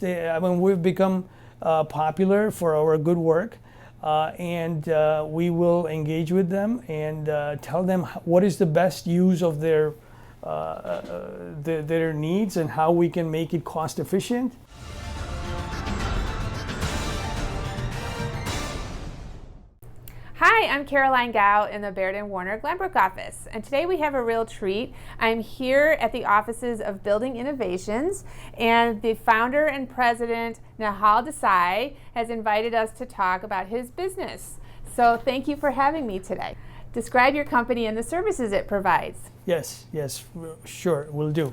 We've become popular for our good work, and we will engage with them and tell them what is the best use of their needs and how we can make it cost efficient. Hi, I'm Caroline Gao in the Baird Warner Glenbrook office, and today we have a real treat. I'm here at the offices of Building Innovations, and the founder and president, Nehal Desai, has invited us to talk about his business. So thank you for having me today. Describe your company and the services it provides. Yes, sure, will do.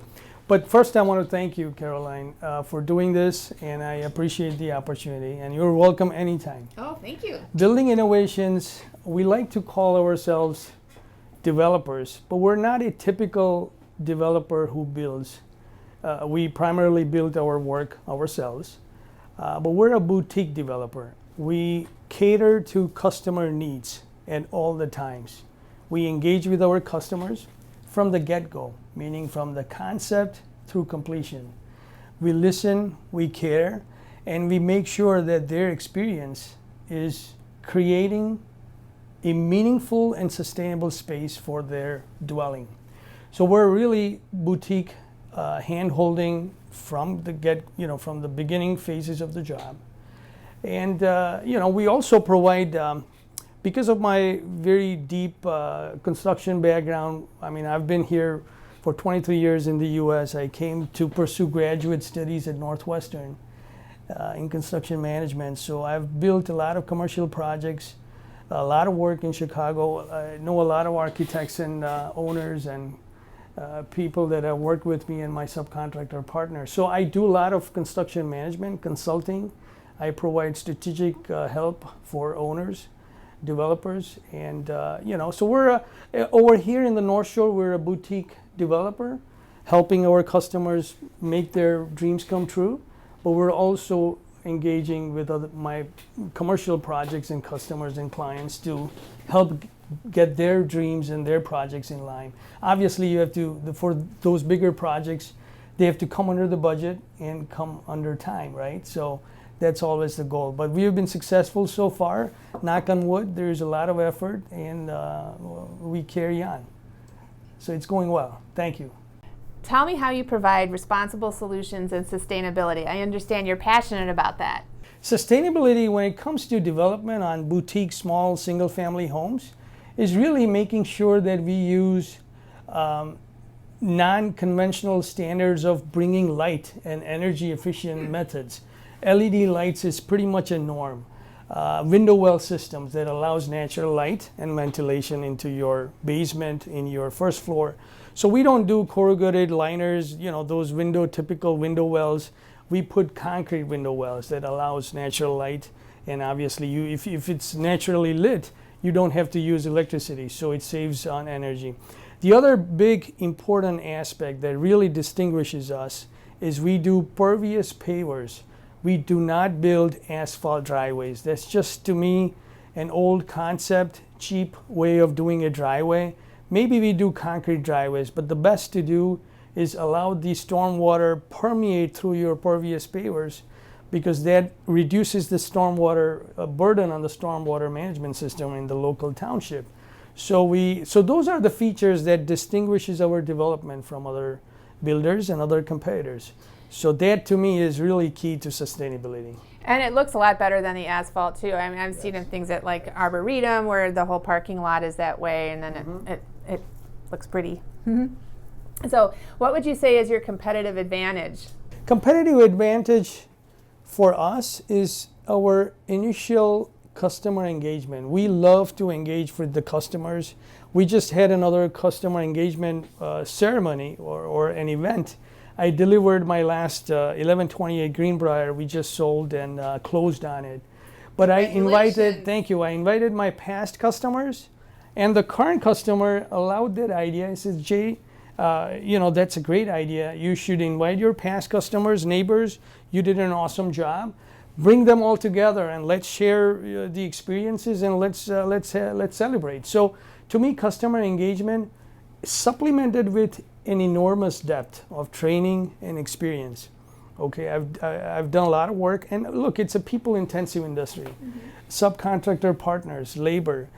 But first I want to thank you, Caroline, for doing this, and I appreciate the opportunity, and you're welcome anytime. Oh, thank you. Building Innovations, we like to call ourselves developers, but we're not a typical developer who builds. We primarily build our work ourselves, but we're a boutique developer. We cater to customer needs at all the times. We engage with our customers from the get-go, meaning from the concept through completion. We listen, we care, and we make sure that their experience is creating a meaningful and sustainable space for their dwelling. So we're really boutique hand-holding from the beginning phases of the job. And we also provide, because of my very deep construction background, I've been here for 23 years in the US. I came to pursue graduate studies at Northwestern in construction management. So I've built a lot of commercial projects, a lot of work in Chicago. I know a lot of architects and owners and people that have worked with me and my subcontractor partners. So I do a lot of construction management, consulting. I provide strategic help for owners, developers, and so we're over here in the North Shore. We're a boutique developer helping our customers make their dreams come true, but we're also engaging with my commercial projects and customers and clients to help get their dreams and their projects in line. Obviously, you have to, for those bigger projects, they have to come under the budget and come under time, right? So that's always the goal. But we have been successful so far. Knock on wood, there's a lot of effort, and we carry on. So it's going well. Thank you. Tell me how you provide responsible solutions and sustainability. I understand you're passionate about that. Sustainability, when it comes to development on boutique, small, single-family homes, is really making sure that we use non-conventional standards of bringing light and energy-efficient methods. LED lights is pretty much a norm. Window well systems that allows natural light and ventilation into your basement, in your first floor. So we don't do corrugated liners, those typical window wells. We put concrete window wells that allows natural light, and obviously if it's naturally lit, you don't have to use electricity, so it saves on energy. The other big important aspect that really distinguishes us is we do pervious pavers. We do not build asphalt driveways. That's just, to me, an old concept, cheap way of doing a driveway. Maybe we do concrete driveways, but the best to do is allow the stormwater permeate through your pervious pavers, because that reduces the stormwater burden on the stormwater management system in the local township. So those are the features that distinguishes our development from other builders and other competitors. So that, to me, is really key to sustainability. And it looks a lot better than the asphalt too. I've seen things at like Arboretum where the whole parking lot is that way, and then it looks pretty. So what would you say is your competitive advantage? Competitive advantage for us is our initial customer engagement. We love to engage with the customers. We just had another customer engagement ceremony or an event. I delivered my last 1128 Greenbrier. We just sold and closed on it. But I invited my past customers, and the current customer allowed that idea. He says, Jay, that's a great idea. You should invite your past customers, neighbors. You did an awesome job. Bring them all together and let's share the experiences, and let's celebrate. So to me, customer engagement supplemented with an enormous depth of training and experience. Okay, I've done a lot of work, and look, it's a people-intensive industry. Subcontractor partners, labor,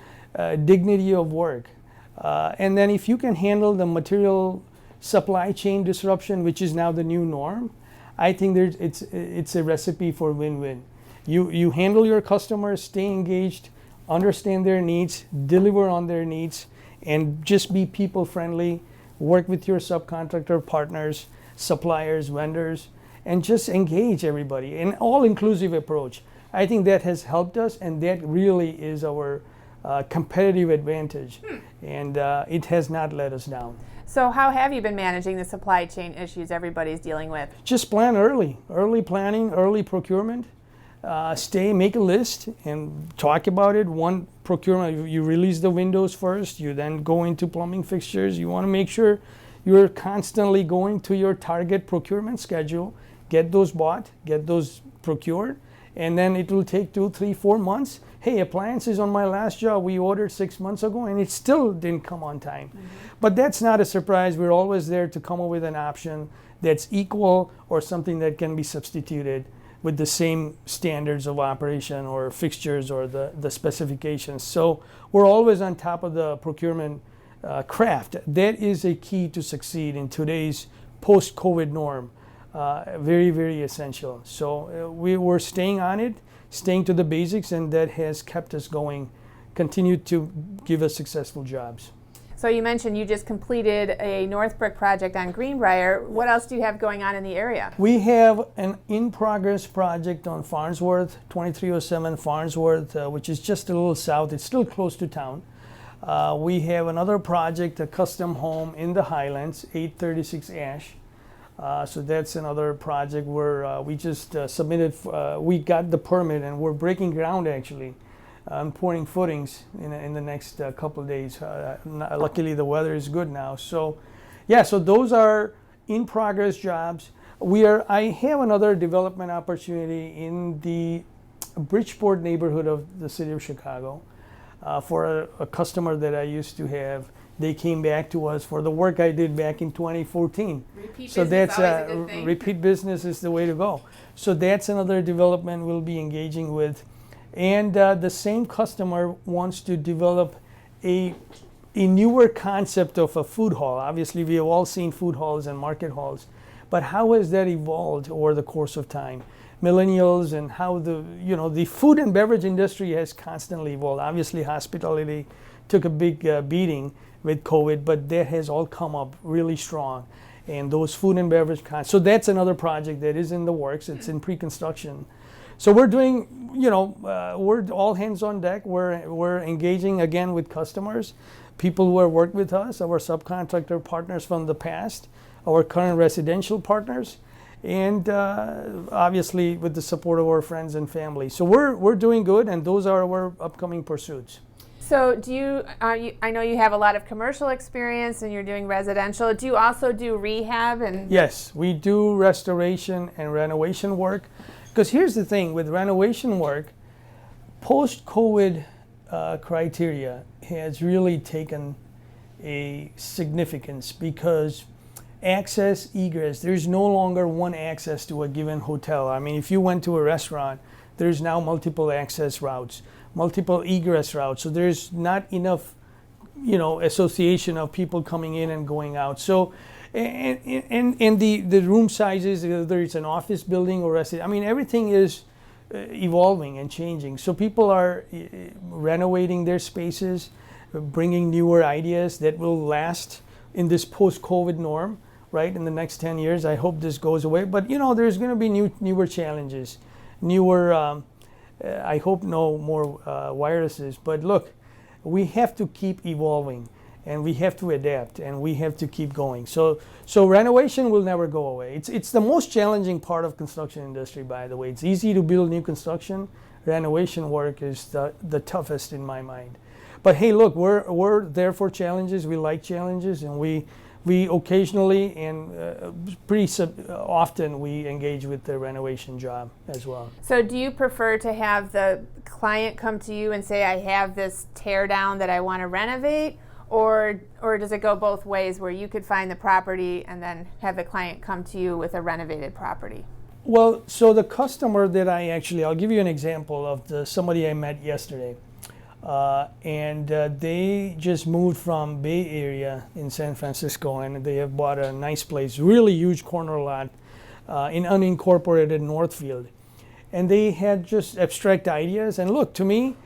dignity of work, and then if you can handle the material supply chain disruption, which is now the new norm, I think it's a recipe for win-win. You handle your customers, stay engaged, understand their needs, deliver on their needs, and just be people-friendly. Work with your subcontractor partners, suppliers, vendors, and just engage everybody. An all-inclusive approach. I think that has helped us, and that really is our competitive advantage, and it has not let us down. So how have you been managing the supply chain issues everybody's dealing with? Just plan early planning, early procurement. Make a list and talk about it. One procurement, you release the windows first, you then go into plumbing fixtures. You want to make sure you're constantly going to your target procurement schedule, get those bought, get those procured, and then it will take 2, 3, 4 months. Hey, appliances on my last job we ordered 6 months ago and it still didn't come on time. But that's not a surprise. We're always there to come up with an option that's equal or something that can be substituted with the same standards of operation or fixtures or the specifications. So we're always on top of the procurement craft. That is a key to succeed in today's post-COVID norm. Very, very essential. So we're staying on it, staying to the basics, and that has kept us going, continued to give us successful jobs. So you mentioned you just completed a Northbrook project on Greenbrier. What else do you have going on in the area? We have an in-progress project on Farnsworth, 2307 Farnsworth, which is just a little south. It's still close to town. We have another project, a custom home in the Highlands, 836 Ash. So that's another project where we just submitted, we got the permit and we're breaking ground actually. I'm pouring footings in the next couple of days. Luckily the weather is good now. So yeah, so those are in progress jobs. I have another development opportunity in the Bridgeport neighborhood of the city of Chicago for a customer that I used to have. They came back to us for the work I did back in 2014. So that's repeat business is the way to go. So that's another development we'll be engaging with. And the same customer wants to develop a newer concept of a food hall. Obviously, we have all seen food halls and market halls, but how has that evolved over the course of time? Millennials and how the food and beverage industry has constantly evolved. Obviously, hospitality took a big beating with COVID, but that has all come up really strong. And those food and beverage so that's another project that is in the works. It's in pre-construction. So we're doing, we're all hands on deck. We're engaging again with customers, people who have worked with us, our subcontractor partners from the past, our current residential partners, and obviously with the support of our friends and family. So we're doing good, and those are our upcoming pursuits. So I know you have a lot of commercial experience and you're doing residential. Do you also do rehab? Yes, we do restoration and renovation work. Because here's the thing, with renovation work, post-COVID criteria has really taken a significance because access, egress, there's no longer one access to a given hotel. I mean, if you went to a restaurant, there's now multiple access routes, multiple egress routes. So there's not enough, association of people coming in and going out. So, and the room sizes, whether it's an office building or residence, I mean, everything is evolving and changing. So people are renovating their spaces, bringing newer ideas that will last in this post-COVID norm, right? In the next 10 years, I hope this goes away. But there's going to be newer challenges, newer. I hope no more viruses. But look, we have to keep evolving, and we have to adapt, and we have to keep going. So renovation will never go away. It's the most challenging part of construction industry, by the way. It's easy to build new construction. Renovation work is the toughest in my mind. But hey, look, we're there for challenges. We like challenges, and we occasionally and pretty often we engage with the renovation job as well. So do you prefer to have the client come to you and say, I have this tear down that I want to renovate, or does it go both ways where you could find the property and then have the client come to you with a renovated property? Well, so the customer that I'll give you an example of somebody I met yesterday. And they just moved from Bay Area in San Francisco, and they have bought a nice place, really huge corner lot in unincorporated Northfield. And they had just abstract ideas. And look, to me,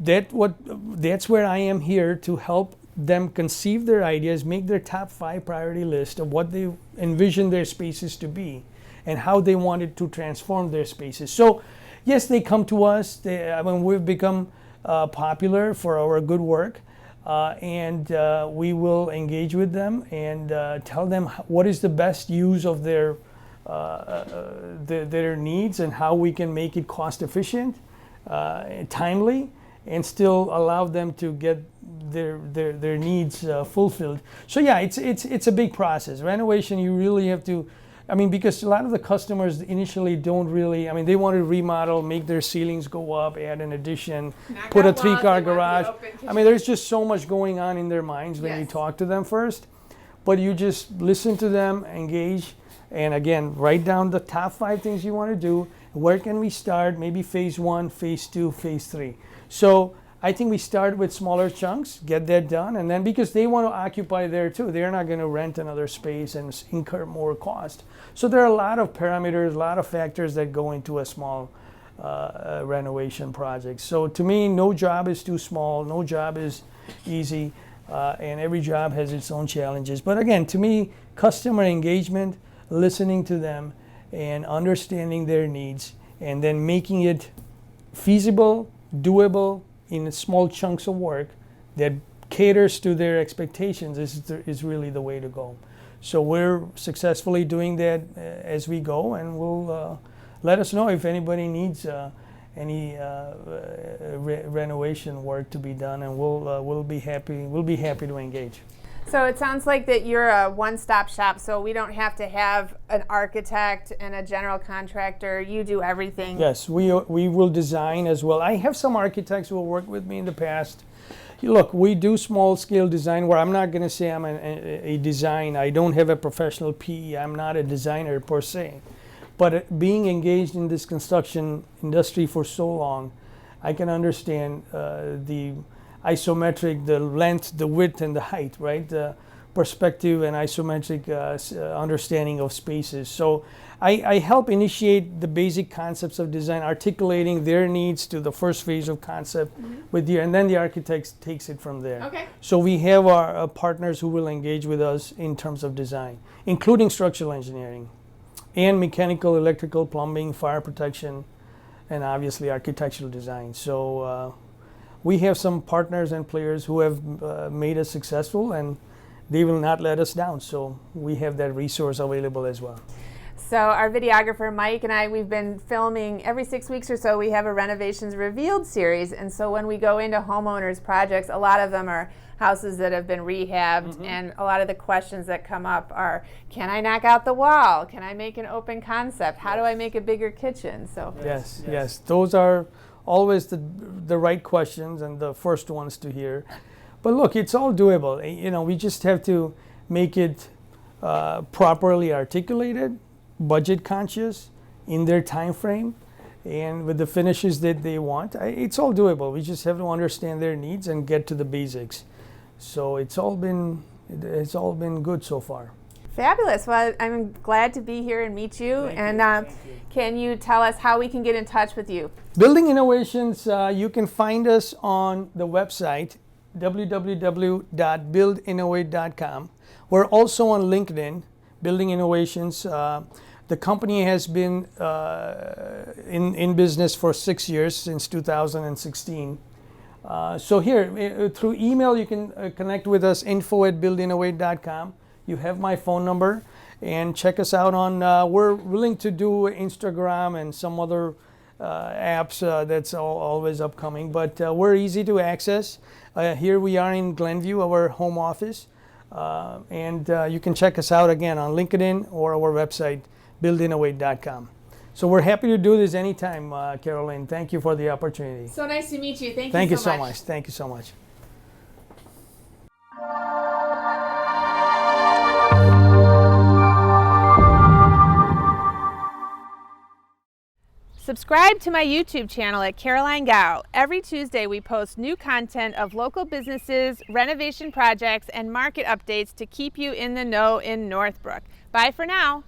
that's where I am here to help them conceive their ideas, make their top 5 priority list of what they envision their spaces to be and how they wanted to transform their spaces. So yes, they come to us. We've become popular for our good work, and we will engage with them and tell them what is the best use of their needs and how we can make it cost efficient, timely, and still allow them to get their needs fulfilled. So yeah, it's a big process. Renovation, you really have to, because a lot of the customers initially don't really, they want to remodel, make their ceilings go up, add an addition, put a 3-car garage. There's just so much going on in their minds when you talk to them first. But you just listen to them, engage, and again, write down the top 5 things you want to do. Where can we start? Maybe phase 1, phase 2, phase 3. So I think we start with smaller chunks, get that done, and then because they want to occupy there too, they're not going to rent another space and incur more cost. So there are a lot of parameters, a lot of factors that go into a small renovation project. So to me, no job is too small, no job is easy, and every job has its own challenges. But again, to me, customer engagement, listening to them, and understanding their needs, and then making it feasible, doable, in small chunks of work that caters to their expectations is really the way to go. So we're successfully doing that as we go, and we'll let us know if anybody needs any renovation work to be done, and we'll be happy to engage. So it sounds like that you're a one-stop shop, so we don't have to have an architect and a general contractor. You do everything. Yes, we will design as well. I have some architects who have worked with me in the past. Look, we do small-scale design where I'm not going to say I'm a design. I don't have a professional PE. I'm not a designer per se. But being engaged in this construction industry for so long, I can understand the isometric, the length, the width, and the height, right? The perspective and isometric understanding of spaces. So I help initiate the basic concepts of design, articulating their needs to the first phase of concept with you, and then the architect takes it from there. Okay. So we have our partners who will engage with us in terms of design, including structural engineering and mechanical, electrical, plumbing, fire protection, and obviously architectural design. So we have some partners and players who have made us successful, and they will not let us down. So we have that resource available as well. So our videographer Mike and I, we've been filming every 6 weeks or so. We have a Renovations Revealed series, and so when we go into homeowners' projects, a lot of them are houses that have been rehabbed, and a lot of the questions that come up are, can I knock out the wall? Can I make an open concept? How do I make a bigger kitchen? So yes, those are always the right questions and the first ones to hear. But look, it's all doable. We just have to make it properly articulated, budget conscious, in their time frame, and with the finishes that they want. It's all doable. We just have to understand their needs and get to the basics. So it's all been good so far. Fabulous. Well, I'm glad to be here and meet you. Thank you. Can you tell us how we can get in touch with you? Building Innovations, you can find us on the website, www.buildinnovate.com. We're also on LinkedIn, Building Innovations. The company has been in business for 6 years, since 2016. So here, through email, you can connect with us, info@buildinnovate.com. You have my phone number, and check us out on, we're willing to do Instagram and some other apps that's always upcoming, but we're easy to access. Here we are in Glenview, our home office, and you can check us out again on LinkedIn or our website, buildinnovate.com. So we're happy to do this anytime, Caroline. Thank you for the opportunity. So nice to meet you. Thank you so much. Thank you so much. Subscribe to my YouTube channel at Caroline Gao. Every Tuesday we post new content of local businesses, renovation projects, and market updates to keep you in the know in Northbrook. Bye for now.